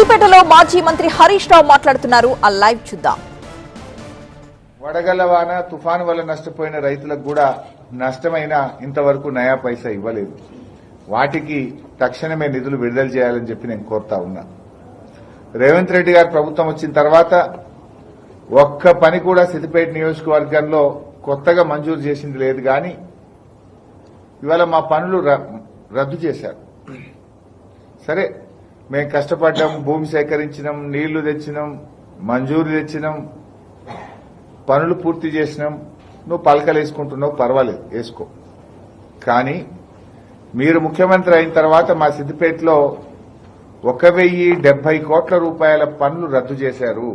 సిద్దిపేటలో మాజీ మంత్రి హరీష్ రావు మాట్లాడుతున్నారు. ఆ లైవ్ చూద్దాం. వడగళ్ల వాన తుఫాను వల్ల నష్టపోయిన రైతులకు కూడా నష్టమైన ఇంతవరకు నయా పైసా ఇవ్వలేదు. వాటికి తక్షణమే నిధులు విడుదల చేయాలని చెప్పి నేను కోరుతా ఉన్నా. రేవంత్ రెడ్డి గారు ప్రభుత్వం వచ్చిన తర్వాత ఒక్క పని కూడా సిద్దిపేట నియోజకవర్గంలో కొత్తగా మంజూరు చేసింది లేదు. కానీ ఇవాళ మా పనులు రద్దు చేశారు. సరే, మేము కష్టపడ్డాం, భూమి సేకరించినాం, నీళ్లు తెచ్చినాం, మంజూరు తెచ్చినాం, పనులు పూర్తి చేసినాం. నువ్వు పలకలు వేసుకుంటున్నావు, పర్వాలేదు వేసుకో. కానీ మీరు ముఖ్యమంత్రి అయిన తర్వాత మా సిద్దిపేటలో 1070 కోట్ల రూపాయల పనులు రద్దు చేశారు.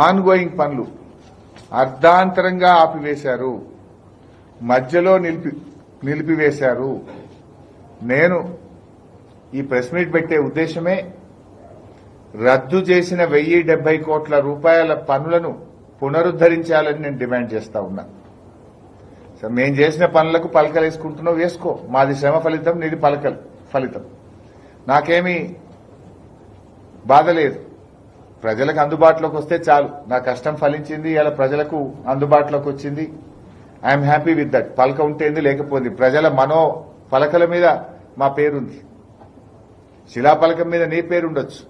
ఆన్ గోయింగ్ పనులు అర్ధాంతరంగా ఆపివేశారు, మధ్యలో నిలిపివేశారు. నేను ఈ ప్రెస్ మీట్ పెట్టే ఉద్దేశమే రద్దు చేసిన 1070 కోట్ల రూపాయల పనులను పునరుద్దరించాలని నేను డిమాండ్ చేస్తా ఉన్నా. మేం చేసిన పనులకు పలకలు వేసుకుంటున్నావు, వేసుకో. మాది శ్రమ ఫలితం, నీది పలకలు ఫలితం. నాకేమీ బాధ లేదు. ప్రజలకు అందుబాటులోకి వస్తే చాలు. నా కష్టం ఫలించింది, ఇలా ప్రజలకు అందుబాటులోకి వచ్చింది. I'm happy with that. పలక ఉంటేంది, లేకపోయింది. ప్రజల మనో పలకల మీద మా పేరుంది. శిలాపలకం మీద నీ పేరుండొచ్చు,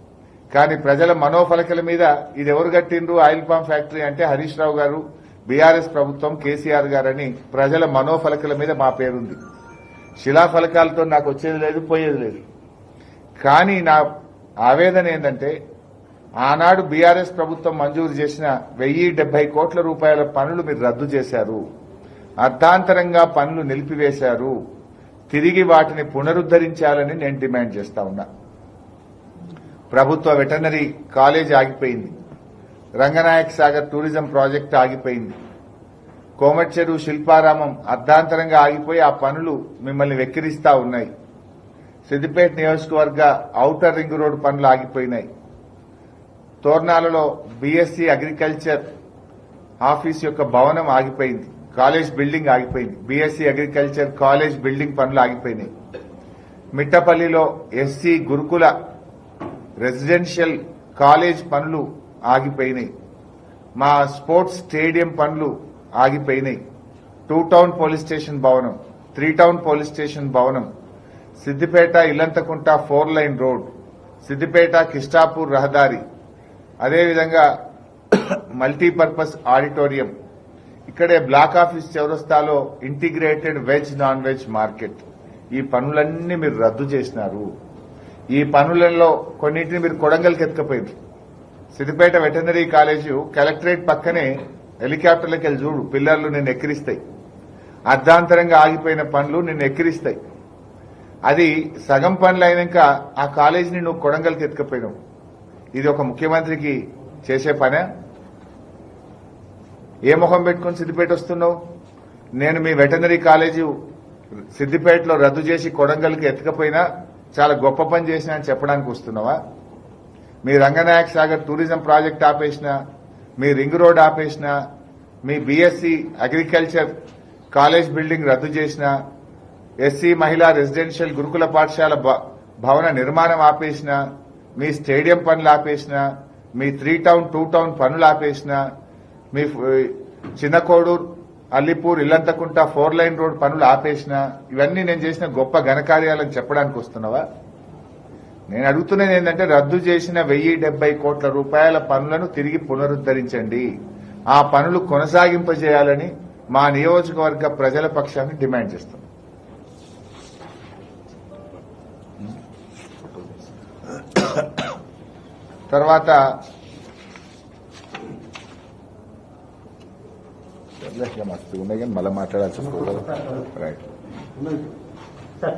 కానీ ప్రజల మనోఫలకల మీద ఇది ఎవరు కట్టిండ్రు ఆయిల్ పామ్ ఫ్యాక్టరీ అంటే హరీష్ రావు గారు, బీఆర్ఎస్ ప్రభుత్వం, కేసీఆర్ గారని ప్రజల మనోఫలకల మీద మా పేరుంది. శిలాఫలకాలతో నాకు వచ్చేది లేదు, పోయేది లేదు. కానీ నా ఆవేదన ఏంటంటే ఆనాడు బీఆర్ఎస్ ప్రభుత్వం మంజూరు చేసిన 1070 కోట్ల రూపాయల పనులు మీరు రద్దు చేశారు, అర్ధాంతరంగా పనులు నిలిపివేశారు. తిరిగి వాటిని పునరుద్దరించాలని నేను డిమాండ్ చేస్తా ఉన్నా. ప్రభుత్వ వెటర్నరీ కాలేజ్ ఆగిపోయింది, రంగనాయక్ సాగర్ టూరిజం ప్రాజెక్టు ఆగిపోయింది, కోమట్ శిల్పారామం అర్ధాంతరంగా ఆగిపోయి ఆ పనులు మిమ్మల్ని వెక్కిరిస్తా ఉన్నాయి. సిద్దిపేట నియోజకవర్గ ఔటర్ రింగ్ రోడ్డు పనులు ఆగిపోయినాయి. తోర్నాలలో బీఎస్సీ అగ్రికల్చర్ ఆఫీస్ యొక్క భవనం ఆగిపోయింది, కాలేజ్ బిల్డింగ్ ఆగిపోయింది. బీఎస్సీ అగ్రికల్చర్ కాలేజ్ బిల్డింగ్ పనులు ఆగిపోయినాయి. మిట్టపల్లిలో ఎస్సీ గురుకుల రెసిడెన్షియల్ కాలేజ్ పనులు ఆగిపోయినాయి. మా స్పోర్ట్స్ స్టేడియం పనులు ఆగిపోయినాయి. 2 టౌన్ పోలీస్ స్టేషన్ భవనం, 3 టౌన్ పోలీస్ స్టేషన్ భవనం, సిద్దిపేట ఇల్లంతకుంట 4 లైన్ రోడ్, సిద్దిపేట కిష్టాపూర్ రహదారి, అదేవిధంగా మల్టీపర్పస్ ఆడిటోరియం, ఇక్కడే బ్లాక్ ఆఫీస్ చౌరస్తాలో integrated veg non veg market. ఈ పనులన్నీ మీరు రద్దు చేసినారు. ఈ పనులలో కొన్నింటిని మీరు కొడంగల్కి ఎత్తుకపోయారు. సిద్దిపేట వెటర్నరీ కాలేజు కలెక్టరేట్ పక్కనే హెలికాప్టర్లకు వెళ్ళి చూడు, పిల్లర్లు నిన్ను ఎక్కిరిస్తాయి. అర్ధాంతరంగా ఆగిపోయిన పనులు నిన్ను ఎక్కిరిస్తాయి. అది సగం పనులు అయినాక ఆ కాలేజీని నువ్వు కొడంగల్కి ఎత్తుకపోయినావు. ఇది ఒక ముఖ్యమంత్రికి చేసే పనే? ఏ మొహం పెట్టుకుని సిద్దిపేట వస్తున్నావు? నేను మీ వెటర్నరీ కాలేజీ సిద్దిపేటలో రద్దు చేసి కొడంగల్కి ఎత్తుకపోయినా చాలా గొప్ప పని చేసినా అని చెప్పడానికి వస్తున్నావా? మీ రంగనాయక్ సాగర్ టూరిజం ప్రాజెక్ట్ ఆపేసినా, మీ రింగ్ రోడ్ ఆపేసినా, మీ బీఎస్సీ అగ్రికల్చర్ కాలేజ్ బిల్డింగ్ రద్దు చేసినా, ఎస్సీ మహిళా రెసిడెన్షియల్ గురుకుల పాఠశాల భవన నిర్మాణం ఆపేసినా, మీ స్టేడియం పనులు ఆపేసినా, మీ 3 టౌన్ 2 టౌన్ పనులు ఆపేసినా, మీ చిన్నకోడూరు అల్లిపూర్ ఇల్లంతకుంట 4 లైన్ రోడ్ పనులు ఆపేసినా, ఇవన్నీ నేను చేసిన గొప్ప ఘనకార్యాలని చెప్పడానికి వస్తున్నావా? నేను అడుగుతున్నది ఏంటంటే రద్దు చేసిన 1070 కోట్ల రూపాయల పనులను తిరిగి పునరుద్దరించండి. ఆ పనులు కొనసాగింపజేయాలని మా నియోజకవర్గ ప్రజల పక్షాన్ని డిమాండ్ చేస్తాం. తర్వాత మస్తు ఉన్నాయి కానీ మళ్ళీ మాట్లాడాల్సి రైట్. సార్